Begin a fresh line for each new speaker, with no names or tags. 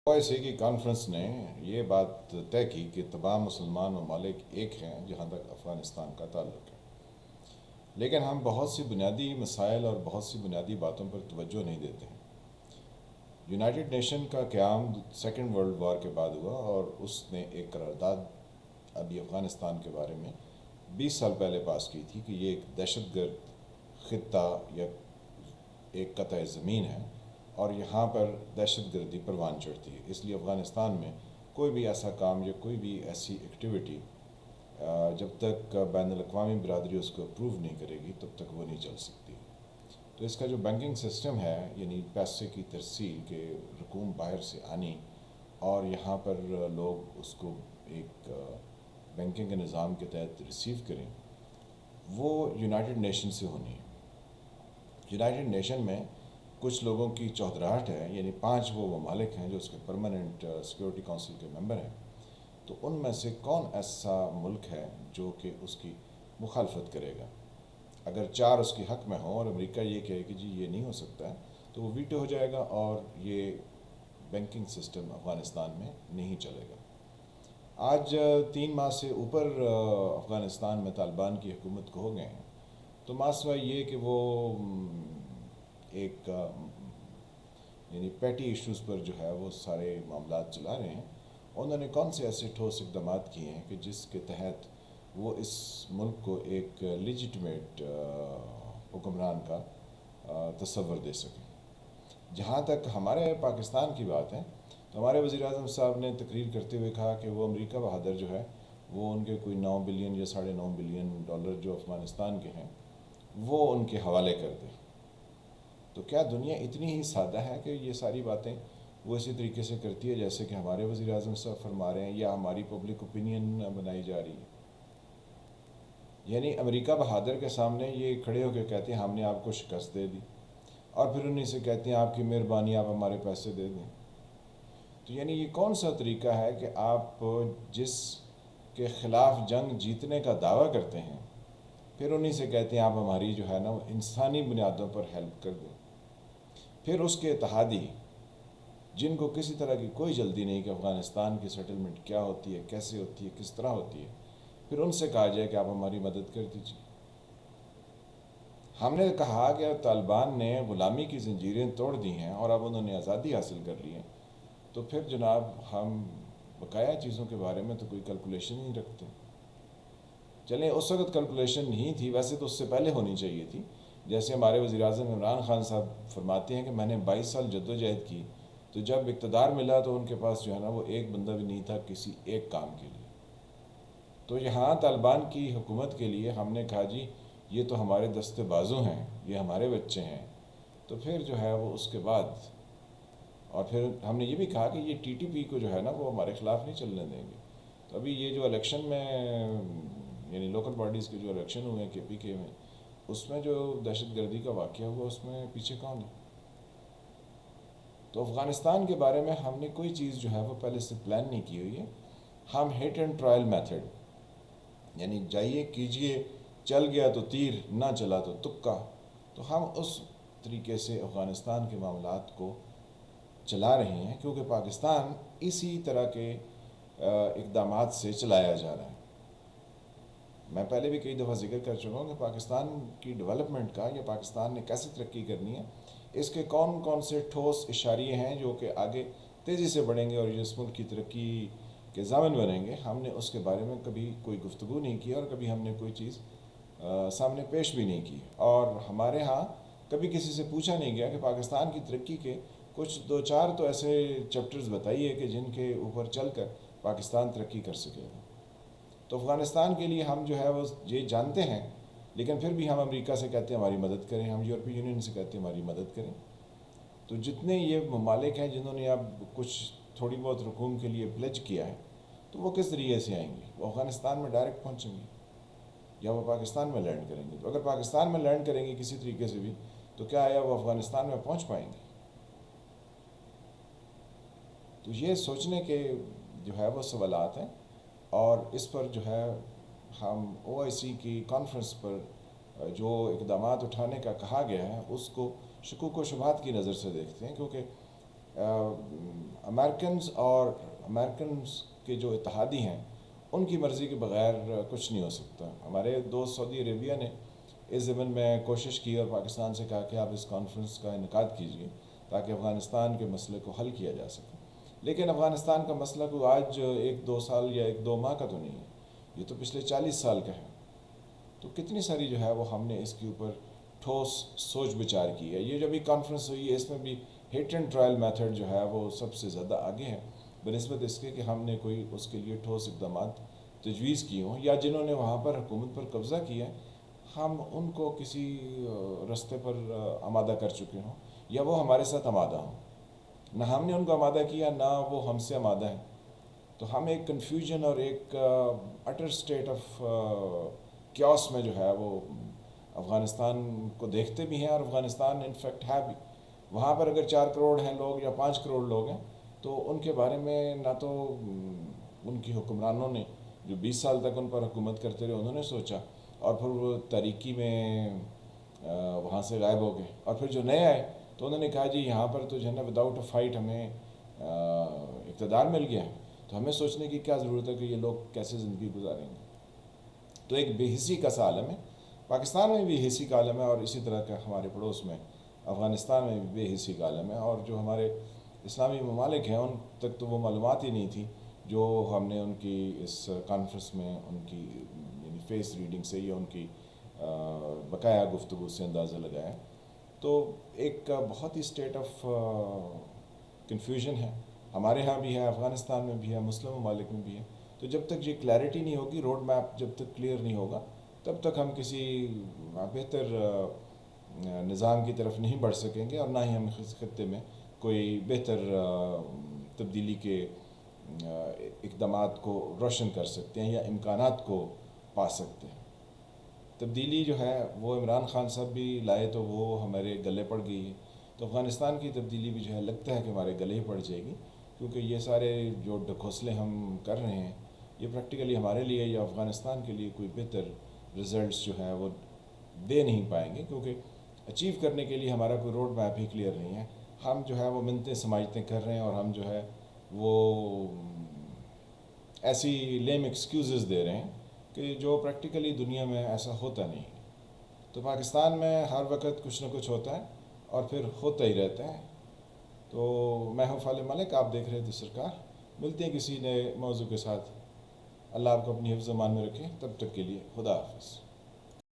OIC की conference ने ये बात तय की कि तमाम मुसलमान ममालिक एक हैं जहाँ तक अफ़गानिस्तान का ताल्लुक़ है, लेकिन हम बहुत सी बुनियादी मसाइल और बहुत सी बुनियादी बातों पर तवज्जो नहीं देते हैं। यूनाइटेड नेशन का क़याम सेकेंड वर्ल्ड वार के बाद हुआ और उसने एक करारदाद अभी अफ़गानिस्तान के बारे में 20 साल पहले पास की थी कि ये एक दहशतगर्द ख़ित्ता या एक कतई ज़मीन है और यहाँ पर दहशतगर्दी परवान चढ़ती है। इसलिए अफ़गानिस्तान में कोई भी ऐसा काम या कोई भी ऐसी एक्टिविटी जब तक बैनुल-अक़वामी बिरादरी उसको अप्रूव नहीं करेगी तब तक वो नहीं चल सकती। तो इसका जो बैंकिंग सिस्टम है, यानी पैसे की तरसील के रकूम बाहर से आनी और यहाँ पर लोग उसको एक बैंकिंग के निज़ाम के तहत रिसीव करें, वो यूनाइटेड नेशन से होनी है। यूनाइटेड नेशन में कुछ लोगों की चौधराहट है, यानी 5 वो ममालिक हैं जो उसके परमानेंट सिक्योरिटी काउंसिल के मेंबर हैं। तो उनमें से कौन ऐसा मुल्क है जो कि उसकी मुखालफत करेगा? अगर 4 उसके हक़ में हों और अमेरिका ये कहे कि जी ये नहीं हो सकता है, तो वो वीटो हो जाएगा और ये बैंकिंग सिस्टम अफ़गानिस्तान में नहीं चलेगा। आज 3 माह से ऊपर अफ़गानिस्तान में तालिबान की हुकूमत को हो गए हैं, तो मासवा ये कि वो एक यानी पैटी इश्यूज़ पर जो है वो सारे मामलात चला रहे हैं। उन्होंने कौन से ऐसे ठोस इक़दाम किए हैं कि जिसके तहत वो इस मुल्क को एक लेजिटिमेट हुक्मरान का तसव्वुर दे सकें। जहाँ तक हमारे पाकिस्तान की बात है, तो हमारे वज़ीर-ए-आज़म साहब ने तकरीर करते हुए कहा कि वो अमेरिका बहादुर जो है वो उनके कोई 9 बिलियन या $9.5 बिलियन जो अफ़गानिस्तान के हैं वो उनके हवाले कर दे। तो क्या दुनिया इतनी ही सादा है कि ये सारी बातें वो इसी तरीके से करती है जैसे कि हमारे वज़ीर-ए-आज़म साहब फरमा रहे हैं या हमारी पब्लिक ओपिनियन बनाई जा रही है? यानी अमेरिका बहादुर के सामने ये खड़े होकर कहते हैं हमने आपको शिकस्त दे दी, और फिर उन्हीं से कहते हैं आपकी मेहरबानी आप हमारे पैसे दे दें। तो यानी ये कौन सा तरीका है कि आप जिस के ख़िलाफ़ जंग जीतने का दावा करते हैं, फिर उन्हीं से कहते हैं आप हमारी जो है ना वो इंसानी बुनियादों पर हेल्प कर दें। फिर उसके इत्तेहादी जिनको किसी तरह की कोई जल्दी नहीं कि अफ़गानिस्तान की सेटलमेंट क्या होती है, कैसे होती है, किस तरह होती है, फिर उनसे कहा जाए कि आप हमारी मदद कर दीजिए। हमने कहा कि तालिबान ने ग़ुलामी की ज़ंजीरें तोड़ दी हैं और अब उन्होंने आज़ादी हासिल कर ली है, तो फिर जनाब हम बकाया चीज़ों के बारे में तो कोई कैलकुलेशन नहीं रखते। चलें, उस वक़्त कैलकुलेशन नहीं थी, वैसे तो उससे पहले होनी चाहिए थी। जैसे हमारे वज़ीर-ए-आज़म इमरान ख़ान साहब फरमाते हैं कि मैंने 22 साल जद्दोजहद की, तो जब इक़्तिदार मिला तो उनके पास जो है ना वो एक बंदा भी नहीं था किसी एक काम के लिए। तो यहाँ तालिबान की हुकूमत के लिए हमने कहा जी ये तो हमारे दस्ते बाजू हैं, ये हमारे बच्चे हैं, तो फिर जो है वो उसके बाद और फिर हमने ये भी कहा कि ये TTP को जो है ना वो हमारे ख़िलाफ़ नहीं चलने देंगे। तो अभी ये जो इलेक्शन में यानी लोकल बॉडीज़ के जो इलेक्शन हुए हैं KPK में, उसमें जो दहशतगर्दी का वाक़या हुआ उसमें पीछे कौन है? तो अफ़गानिस्तान के बारे में हमने कोई चीज़ जो है वो पहले से प्लान नहीं की हुई है। हम हिट एंड ट्रायल मेथड यानी जाइए कीजिए, चल गया तो तीर, ना चला तो तुक्का, तो हम उस तरीके से अफ़गानिस्तान के मामलात को चला रहे हैं क्योंकि पाकिस्तान इसी तरह के इक़दामात से चलाया जा रहा है। मैं पहले भी कई दफ़ा ज़िक्र कर चुका हूँ कि पाकिस्तान की डेवलपमेंट का या पाकिस्तान ने कैसे तरक्की करनी है, इसके कौन कौन से ठोस इशारे हैं जो कि आगे तेज़ी से बढ़ेंगे और इस मुल्क की तरक्की के ज़ामिन बनेंगे, हमने उसके बारे में कभी कोई गुफ्तगू नहीं की और कभी हमने कोई चीज़ सामने पेश भी नहीं की। और हमारे यहाँ कभी किसी से पूछा नहीं गया कि पाकिस्तान की तरक्की के कुछ 2-4 तो ऐसे चैप्टर्स बताइए कि जिनके ऊपर चल कर पाकिस्तान तरक्की कर सकेगा। तो अफ़गानिस्तान के लिए हम जो है वो ये जानते हैं, लेकिन फिर भी हम अमेरिका से कहते हैं हमारी मदद करें, हम यूरोपीय यूनियन से कहते हैं हमारी मदद करें। तो जितने ये ममालिक हैं जिन्होंने अब कुछ थोड़ी बहुत रकूम के लिए प्लेज किया है, तो वो किस तरीके से आएंगे? वो अफ़गानिस्तान में डायरेक्ट पहुँचेंगे या वो पाकिस्तान में लैंड करेंगे? तो अगर पाकिस्तान में लैंड करेंगे किसी तरीके से भी, तो क्या आया वो अफ़गानिस्तान में पहुँच पाएंगे? तो ये सोचने के जो है वो सवालात हैं और इस पर जो है हम OIC की कॉन्फ्रेंस पर जो इक़दामात उठाने का कहा गया है उसको शकूक व शुबहात की नज़र से देखते हैं, क्योंकि امریکنز اور امریکنز کے جو اتحادی ہیں ان کی مرضی کے بغیر کچھ نہیں ہو سکتا. ہمارے دوست سعودی عربیہ نے اس ضمن میں کوشش کی اور پاکستان سے کہا کہ آپ اس کانفرنس کا انعقاد کیجیے تاکہ افغانستان کے مسئلے کو حل کیا جا سکے. لیکن افغانستان کا مسئلہ کوئی آج 1-2 سال یا 1-2 ماہ کا تو نہیں ہے, یہ تو پچھلے 40 سال کا ہے. تو کتنی ساری جو ہے وہ ہم نے اس کے اوپر ٹھوس سوچ بچار کی ہے. یہ جو بھی کانفرنس ہوئی ہے اس میں بھی ہٹ اینڈ ٹرائل میتھڈ جو ہے وہ سب سے زیادہ آگے ہے بنسبت اس کے کہ ہم نے کوئی اس کے لیے ٹھوس اقدامات تجویز کی ہوں, یا جنہوں نے وہاں پر حکومت پر قبضہ کیا ہے ہم ان کو کسی رستے پر آمادہ کر چکے ہوں یا وہ ہمارے ساتھ آمادہ ہوں. نہ ہم نے ان کو آمادہ کیا نہ وہ ہم سے آمادہ ہیں. تو ہم ایک کنفیوژن اور ایک اٹر اسٹیٹ آف کیوس میں جو ہے وہ افغانستان کو دیکھتے بھی ہیں, اور افغانستان انفیکٹ ہے بھی. وہاں پر اگر 4 کروڑ ہیں لوگ یا 5 کروڑ لوگ ہیں تو ان کے بارے میں نہ تو ان کی حکمرانوں نے جو 20 سال تک ان پر حکومت کرتے رہے انہوں نے سوچا, اور پھر وہ تاریکی میں وہاں سے غائب ہو گئے. اور پھر جو نئے آئے تو انہوں نے کہا جی یہاں پر تو جو ہے نا وداؤٹ اے فائٹ ہمیں اقتدار مل گیا ہے, تو ہمیں سوچنے کی کیا ضرورت ہے کہ یہ لوگ کیسے زندگی گزاریں گے. تو ایک بے حسی کا سا عالم ہے. پاکستان میں بھی بے حسی کا عالم ہے, اور اسی طرح کا ہمارے پڑوس میں افغانستان میں بھی بے حسی کا عالم ہے. اور جو ہمارے اسلامی ممالک ہیں ان تک تو وہ معلومات ہی نہیں تھی جو ہم نے ان کی اس کانفرنس میں ان کی یعنی فیس ریڈنگ سے یا ان کی بقایا گفتگو سے اندازہ لگایا. تو ایک بہت ہی اسٹیٹ آف کنفیوژن ہے, ہمارے ہاں بھی ہے, افغانستان میں بھی ہے, مسلم ممالک میں بھی ہے. تو جب تک یہ کلیئرٹی نہیں ہوگی, روڈ میپ جب تک کلیئر نہیں ہوگا, تب تک ہم کسی بہتر نظام کی طرف نہیں بڑھ سکیں گے, اور نہ ہی ہم اس خطے میں کوئی بہتر تبدیلی کے اقدامات کو روشن کر سکتے ہیں یا امکانات کو پا سکتے ہیں. تبدیلی جو ہے وہ عمران خان صاحب بھی لائے تو وہ ہمارے گلے پڑ گئی ہے, تو افغانستان کی تبدیلی بھی جو ہے لگتا ہے کہ ہمارے گلے ہی پڑ جائے گی, کیونکہ یہ سارے جو ڈھکوسلے ہم کر رہے ہیں یہ پریکٹیکلی ہمارے لیے یا افغانستان کے لیے کوئی بہتر رزلٹس جو ہے وہ دے نہیں پائیں گے, کیونکہ اچیو کرنے کے لیے ہمارا کوئی روڈ میپ ہی کلیئر نہیں ہے. ہم جو ہے وہ منتیں سماجتیں کر رہے ہیں, اور ہم جو ہے وہ ایسی لیم ایکسکیوزز دے رہے ہیں کہ جو پریکٹیکلی دنیا میں ایسا ہوتا نہیں. تو پاکستان میں ہر وقت کچھ نہ کچھ ہوتا ہے اور پھر ہوتا ہی رہتا ہے. تو میں ہوں فالح ملک, آپ دیکھ رہے تھے سرکار. ملتے ہیں کسی نئے موضوع کے ساتھ. اللہ آپ کو اپنی حفظ و امان میں رکھے. تب تک کے لیے خدا حافظ.